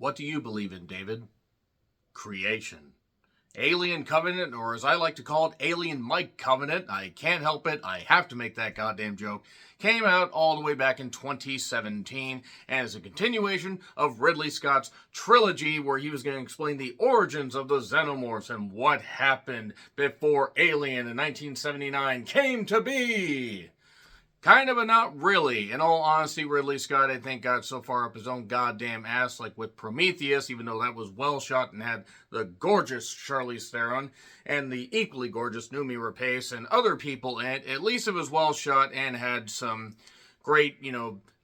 What do you believe in, David? Creation. Alien Covenant, or as I like to call it, Alien Mike Covenant, I can't help it, I have to make that goddamn joke, came out all the way back in 2017, and is a continuation of Ridley Scott's trilogy where he was going to explain the origins of the Xenomorphs and what happened before Alien in 1979 came to be. Kind of, but not really. In all honesty, Ridley Scott, I think, got so far up his own goddamn ass, like with Prometheus, even though that was well shot and had the gorgeous Charlize Theron and the equally gorgeous Noomi Rapace and other people in it. At least it was well shot and had some great,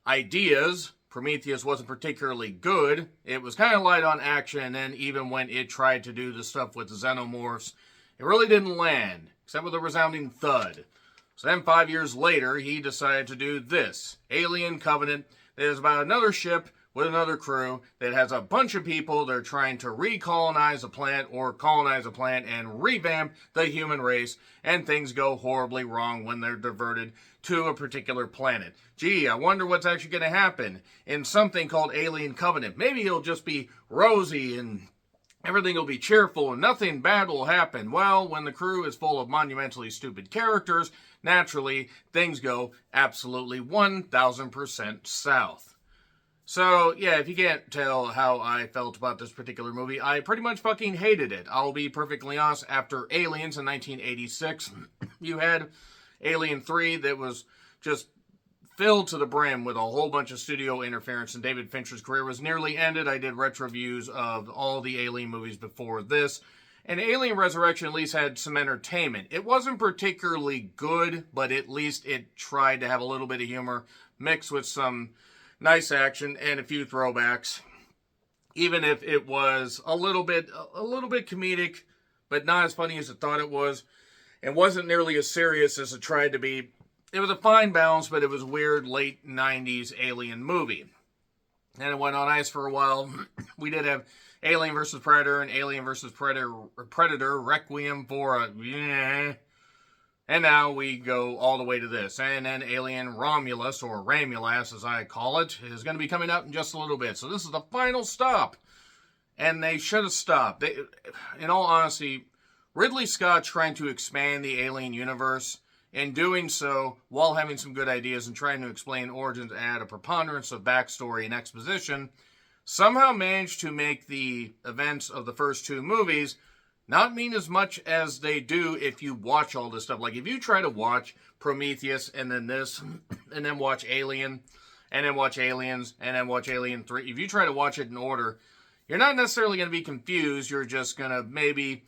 ideas. Prometheus wasn't particularly good. It was kind of light on action, and then even when it tried to do the stuff with the Xenomorphs, it really didn't land, except with a resounding thud. So then 5 years later, he decided to do this, Alien Covenant, that is about another ship with another crew that has a bunch of people that are trying to recolonize a planet or colonize a planet and revamp the human race, and things go horribly wrong when they're diverted to a particular planet. Gee, I wonder what's actually going to happen in something called Alien Covenant. Maybe it'll just be rosy and everything will be cheerful and nothing bad will happen. Well, when the crew is full of monumentally stupid characters, naturally, things go absolutely 1000% south. So, yeah, if you can't tell how I felt about this particular movie, I pretty much fucking hated it. I'll be perfectly honest, after Aliens in 1986, you had Alien 3 that was just filled to the brim with a whole bunch of studio interference, and David Fincher's career was nearly ended. I did retro reviews of all the Alien movies before this, and Alien Resurrection at least had some entertainment. It wasn't particularly good, but at least it tried to have a little bit of humor mixed with some nice action and a few throwbacks, even if it was a little bit comedic, but not as funny as I thought it was, and wasn't nearly as serious as it tried to be. It was a fine balance, but it was a weird late 90s Alien movie. And it went on ice for a while. We did have Alien vs. Predator and Alien vs. Predator Requiem for a... And now we go all the way to this. And then Alien Romulus, or Ramulus as I call it, is going to be coming out in just a little bit. So this is the final stop. And they should have stopped. In all honesty, Ridley Scott trying to expand the Alien universe, in doing so, while having some good ideas and trying to explain origins, add a preponderance of backstory and exposition, somehow managed to make the events of the first two movies not mean as much as they do if you watch all this stuff. Like, if you try to watch Prometheus and then this, and then watch Alien, and then watch Aliens, and then watch Alien 3, if you try to watch it in order, you're not necessarily going to be confused. You're just going to maybe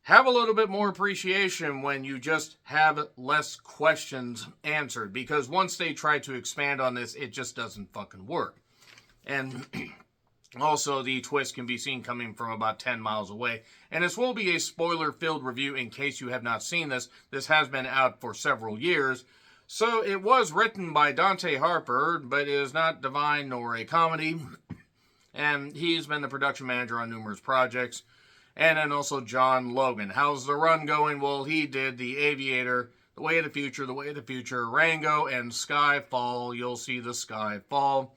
have a little bit more appreciation when you just have less questions answered. Because once they try to expand on this, it just doesn't fucking work. And also, the twist can be seen coming from about 10 miles away. And this will be a spoiler-filled review in case you have not seen this. This has been out for several years. So it was written by Dante Harper, but it is not divine nor a comedy. And he's been the production manager on numerous projects. And then also John Logan. How's the run going? Well, he did The Aviator, The Way of the Future, Rango, and Skyfall. You'll see the Skyfall.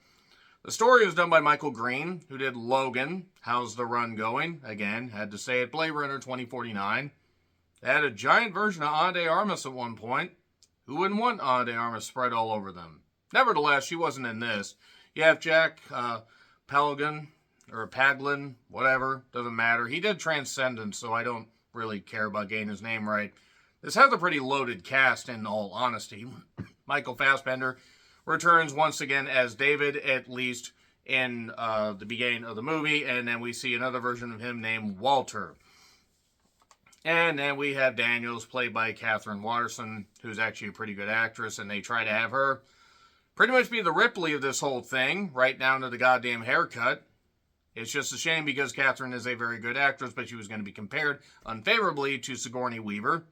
The story was done by Michael Green, who did Logan. How's the run going? Again, had to say it, Blade Runner 2049. They had a giant version of Ana de Armas at one point. Who wouldn't want Ana de Armas spread all over them? Nevertheless, she wasn't in this. You have Jack Palgan, or Paglin, whatever, doesn't matter. He did Transcendence, so I don't really care about getting his name right. This has a pretty loaded cast, in all honesty. Michael Fassbender returns once again as David, at least in the beginning of the movie, and then we see another version of him named Walter. And then we have Daniels, played by Catherine Watterson, who's actually a pretty good actress, and they try to have her pretty much be the Ripley of this whole thing, right down to the goddamn haircut. It's just a shame because Catherine is a very good actress, but she was going to be compared unfavorably to Sigourney Weaver.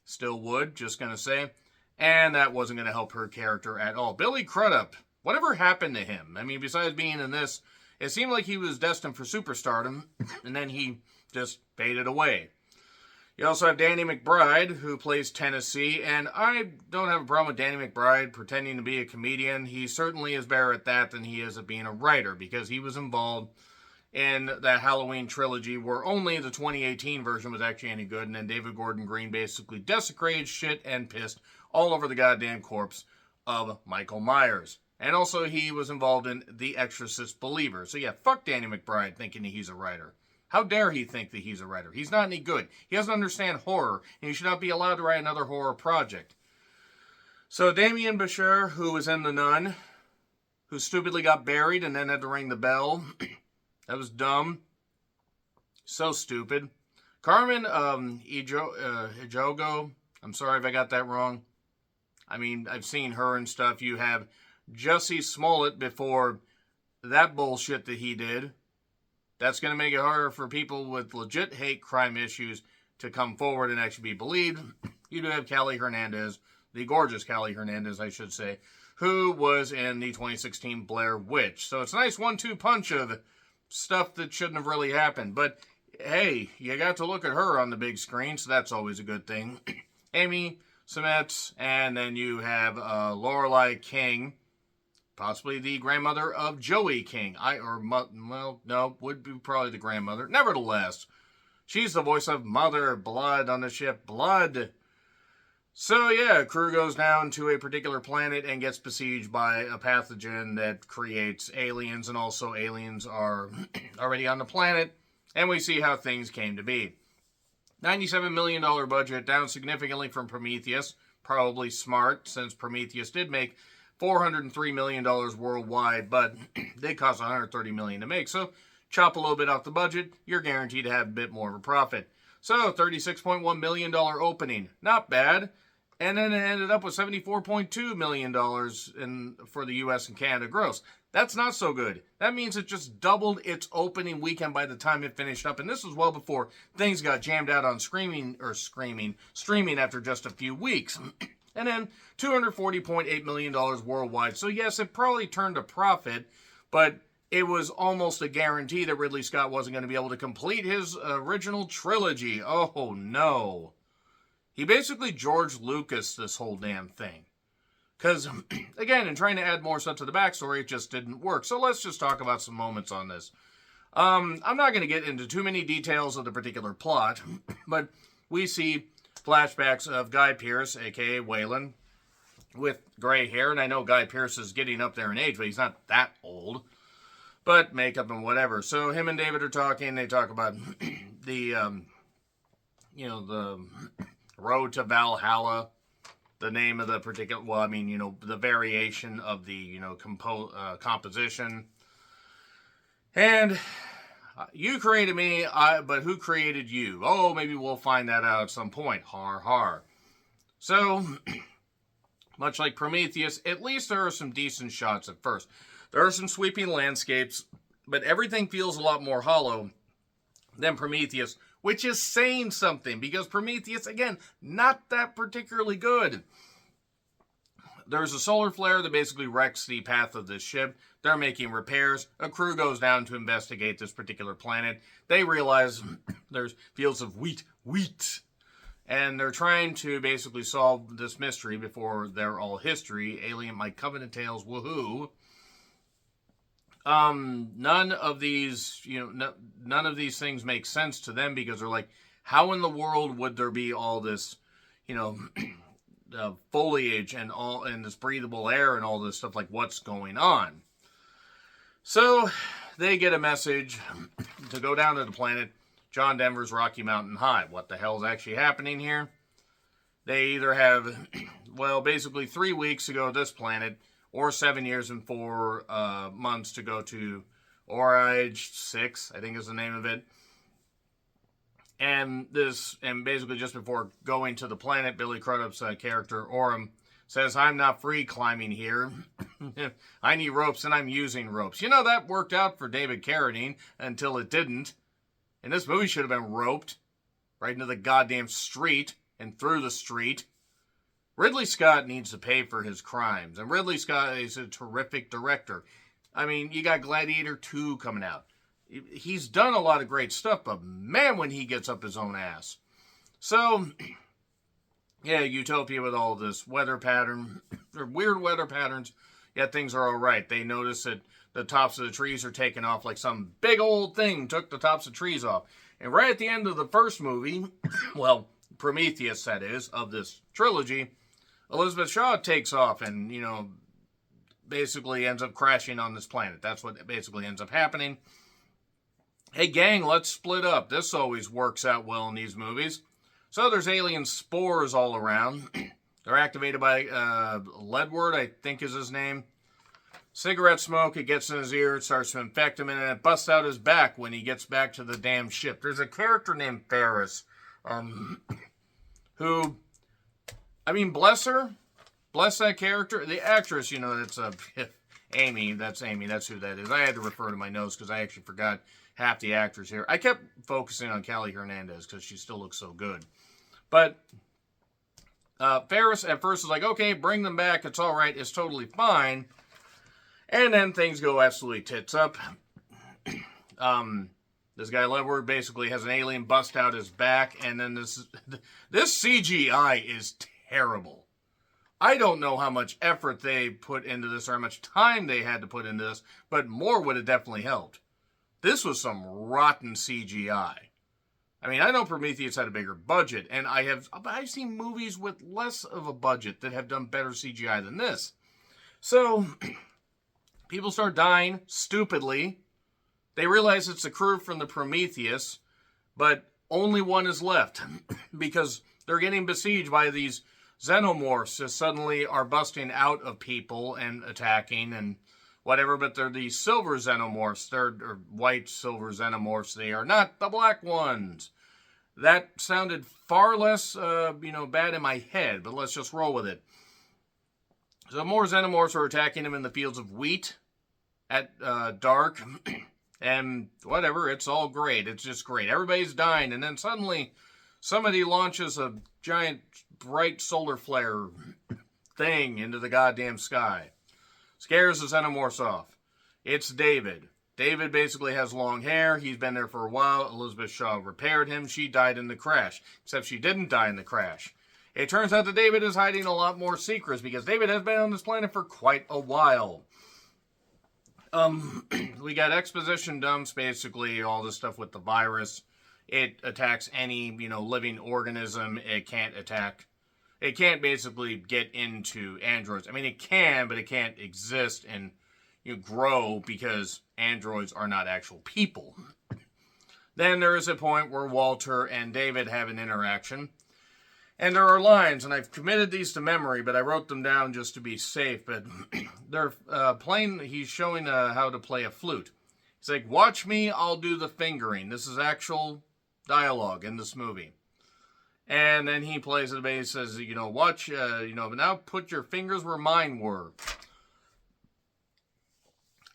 Still would, just going to say. And that wasn't going to help her character at all. Billy Crudup, whatever happened to him? I mean, besides being in this, it seemed like he was destined for superstardom, and then he just faded away. You also have Danny McBride, who plays Tennessee, and I don't have a problem with Danny McBride pretending to be a comedian. He certainly is better at that than he is at being a writer, because he was involved in that Halloween trilogy, where only the 2018 version was actually any good, and then David Gordon Green basically desecrated, shit, and pissed all over the goddamn corpse of Michael Myers. And also, he was involved in The Exorcist Believer. So yeah, fuck Danny McBride thinking he's a writer. How dare he think that he's a writer? He's not any good. He doesn't understand horror, and he should not be allowed to write another horror project. So Damien Bashir, who was in The Nun, who stupidly got buried and then had to ring the bell. That was dumb. So stupid. Carmen Ejogo, I'm sorry if I got that wrong. I mean, I've seen her and stuff. You have Jussie Smollett before that bullshit that he did. That's going to make it harder for people with legit hate crime issues to come forward and actually be believed. You do have Callie Hernandez, the gorgeous Callie Hernandez, I should say, who was in the 2016 Blair Witch. So it's a nice 1-2 punch of stuff that shouldn't have really happened. But hey, you got to look at her on the big screen, so that's always a good thing. Amy Seimetz, and then you have Lorelei King, possibly the grandmother of Joey King. Would be probably the grandmother. Nevertheless, she's the voice of Mother Blood on the ship Blood. So yeah, crew goes down to a particular planet and gets besieged by a pathogen that creates aliens, and also aliens are already on the planet, and we see how things came to be. $97 million budget, down significantly from Prometheus. Probably smart, since Prometheus did make $403 million worldwide, but they cost $130 million to make. So chop a little bit off the budget, you're guaranteed to have a bit more of a profit. So $36.1 million opening, not bad. And then it ended up with $74.2 million for the U.S. and Canada gross. That's not so good. That means it just doubled its opening weekend by the time it finished up. And this was well before things got jammed out on streaming after just a few weeks. And then $240.8 million worldwide. So yes, it probably turned a profit, but it was almost a guarantee that Ridley Scott wasn't going to be able to complete his original trilogy. Oh no. He basically George Lucas this whole damn thing. Because, again, in trying to add more stuff to the backstory, it just didn't work. So let's just talk about some moments on this. I'm not going to get into too many details of the particular plot, but we see flashbacks of Guy Pearce, a.k.a. Waylon, with gray hair. And I know Guy Pearce is getting up there in age, but he's not that old. But makeup and whatever. So him and David are talking. They talk about the Road to Valhalla, the name of the particular, the variation of the, composition. And you created me, but who created you? Oh, maybe we'll find that out at some point. Har, har. So, much like Prometheus, at least there are some decent shots at first. There are some sweeping landscapes, but everything feels a lot more hollow than Prometheus, which is saying something, because Prometheus, again, not that particularly good. There's a solar flare that basically wrecks the path of this ship. They're making repairs. A crew goes down to investigate this particular planet. They realize there's fields of wheat. And they're trying to basically solve this mystery before they're all history. Alien Mike Covenant Tales, woohoo. None of these things make sense to them, because they're like, how in the world would there be all this, foliage and this breathable air and all this stuff? Like, what's going on? So they get a message to go down to the planet John Denver's Rocky Mountain High. What the hell is actually happening here? They either have, basically 3 weeks to go to this planet, or 7 years and 4 months to go to Orage 6, I think is the name of it. And basically just before going to the planet, Billy Crudup's character, Orem, says, I'm not free climbing here. I need ropes, and I'm using ropes. That worked out for David Carradine until it didn't. And this movie should have been roped right into the goddamn street and through the street. Ridley Scott needs to pay for his crimes. And Ridley Scott is a terrific director. I mean, you got Gladiator 2 coming out. He's done a lot of great stuff, but man, when he gets up his own ass. So, yeah, Utopia with all this weather pattern, or weird weather patterns, yet things are all right. They notice that the tops of the trees are taken off like some big old thing took the tops of trees off. And right at the end of the first movie, well, Prometheus, that is, of this trilogy, Elizabeth Shaw takes off and, basically ends up crashing on this planet. That's what basically ends up happening. Hey, gang, let's split up. This always works out well in these movies. So there's alien spores all around. They're activated by Ledward, I think is his name. Cigarette smoke, it gets in his ear, it starts to infect him, and then it busts out his back when he gets back to the damn ship. There's a character named Ferris, who, bless her, bless that character. The actress, that's Amy, that's who that is. I had to refer to my notes because I actually forgot half the actors here. I kept focusing on Callie Hernandez because she still looks so good. But Ferris at first was like, okay, bring them back, it's all right, it's totally fine. And then things go absolutely tits up. This guy Ledward basically has an alien bust out his back, and then this CGI is terrible. I don't know how much effort they put into this or how much time they had to put into this, but more would have definitely helped. This was some rotten CGI. I know Prometheus had a bigger budget, and I've seen movies with less of a budget that have done better CGI than this. So people start dying stupidly. They realize it's the crew from the Prometheus, but only one is left because they're getting besieged by these xenomorphs that suddenly are busting out of people and attacking and whatever, but they're these silver xenomorphs. They're white silver xenomorphs. They are not the black ones. That sounded far less, bad in my head, but let's just roll with it. So more xenomorphs are attacking him in the fields of wheat at dark, and whatever, it's all great. It's just great. Everybody's dying, and then suddenly somebody launches a giant bright solar flare thing into the goddamn sky. Scares the xenomorphs off. It's David. David basically has long hair. He's been there for a while. Elizabeth Shaw repaired him. She died in the crash, except she didn't die in the crash. It turns out that David is hiding a lot more secrets because David has been on this planet for quite a while. We got exposition dumps, basically all this stuff with the virus. It attacks any, living organism. It can't basically get into androids. It can, but it can't exist and grow because androids are not actual people. Then there is a point where Walter and David have an interaction. And there are lines, and I've committed these to memory, but I wrote them down just to be safe. But they're he's showing how to play a flute. He's like, watch me, I'll do the fingering. This is actual dialogue in this movie. And then he plays it, and he says, watch, now put your fingers where mine were.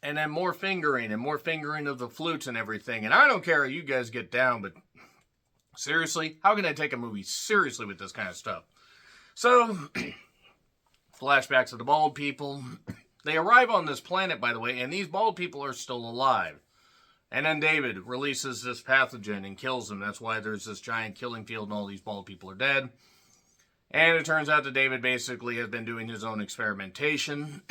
And then more fingering of the flutes and everything. And I don't care how you guys get down, but seriously, how can I take a movie seriously with this kind of stuff? So, flashbacks of the bald people. They arrive on this planet, by the way, and these bald people are still alive. And then David releases this pathogen and kills them. That's why there's this giant killing field and all these bald people are dead. And it turns out that David basically has been doing his own experimentation.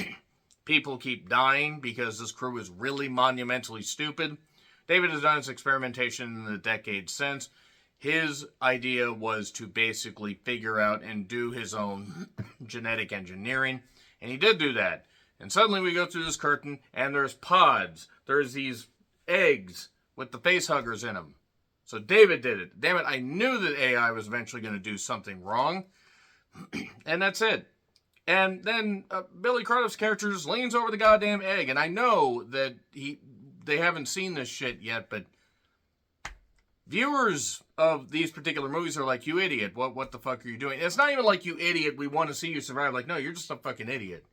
People keep dying because this crew is really monumentally stupid. David has done his experimentation in the decades since. His idea was to basically figure out and do his own genetic engineering. And he did do that. And suddenly we go through this curtain and there's pods. There's these eggs with the face huggers in them. So David did it. Damn it, I knew that AI was eventually going to do something wrong. And that's it. And then Billy Crudup's character just leans over the goddamn egg. And I know that they haven't seen this shit yet, but viewers of these particular movies are like, you idiot, what the fuck are you doing? It's not even like, you idiot, we want to see you survive. Like, no, you're just a fucking idiot.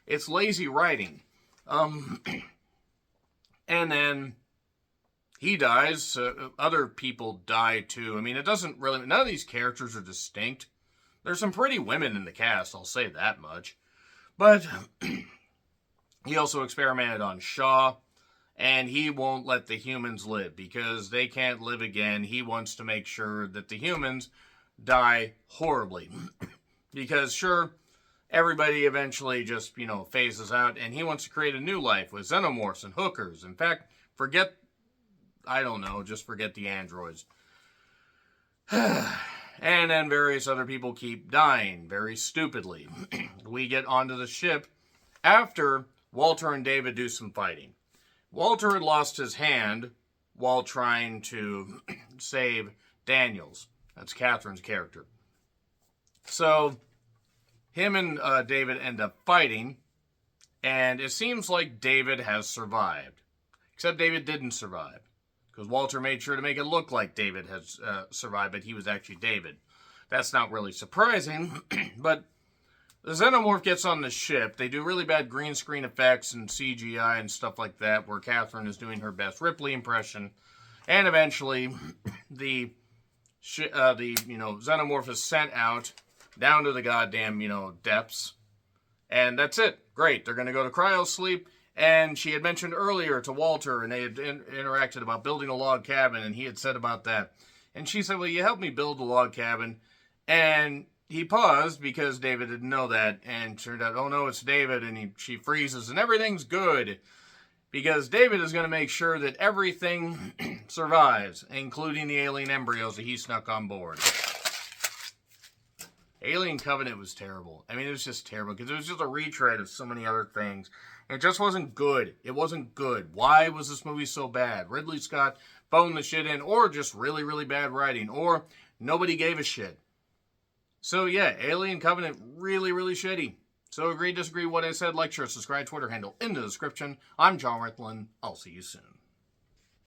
It's lazy writing. And then he dies. Other people die too. It doesn't really, none of these characters are distinct. There's some pretty women in the cast, I'll say that much. But he also experimented on Shaw. And he won't let the humans live because they can't live again. He wants to make sure that the humans die horribly. Because sure, everybody eventually just, phases out, and he wants to create a new life with xenomorphs and hookers. In fact, just forget the androids. And then various other people keep dying very stupidly. We get onto the ship after Walter and David do some fighting. Walter had lost his hand while trying to save Daniels. That's Catherine's character. So, him and David end up fighting, and it seems like David has survived. Except David didn't survive, because Walter made sure to make it look like David has survived, but he was actually David. That's not really surprising, but the Xenomorph gets on the ship. They do really bad green screen effects and CGI and stuff like that, where Catherine is doing her best Ripley impression, and eventually the Xenomorph is sent out down to the goddamn, depths. And that's it. Great. They're going to go to cryo sleep. And she had mentioned earlier to Walter, and they had interacted about building a log cabin, and he had said about that. And she said, well, you helped me build the log cabin. And he paused because David didn't know that. And turned out, oh no, it's David. And she freezes, and everything's good. Because David is going to make sure that everything survives, including the alien embryos that he snuck on board. Alien Covenant was terrible. I mean, it was just terrible because it was just a retread of so many other things. It just wasn't good. It wasn't good. Why was this movie so bad? Ridley Scott phoned the shit in, or just really, really bad writing, or nobody gave a shit. So yeah, Alien Covenant, really, really shitty. So agree, disagree, what I said, like, share, subscribe, Twitter handle in the description. I'm John Rithlin. I'll see you soon.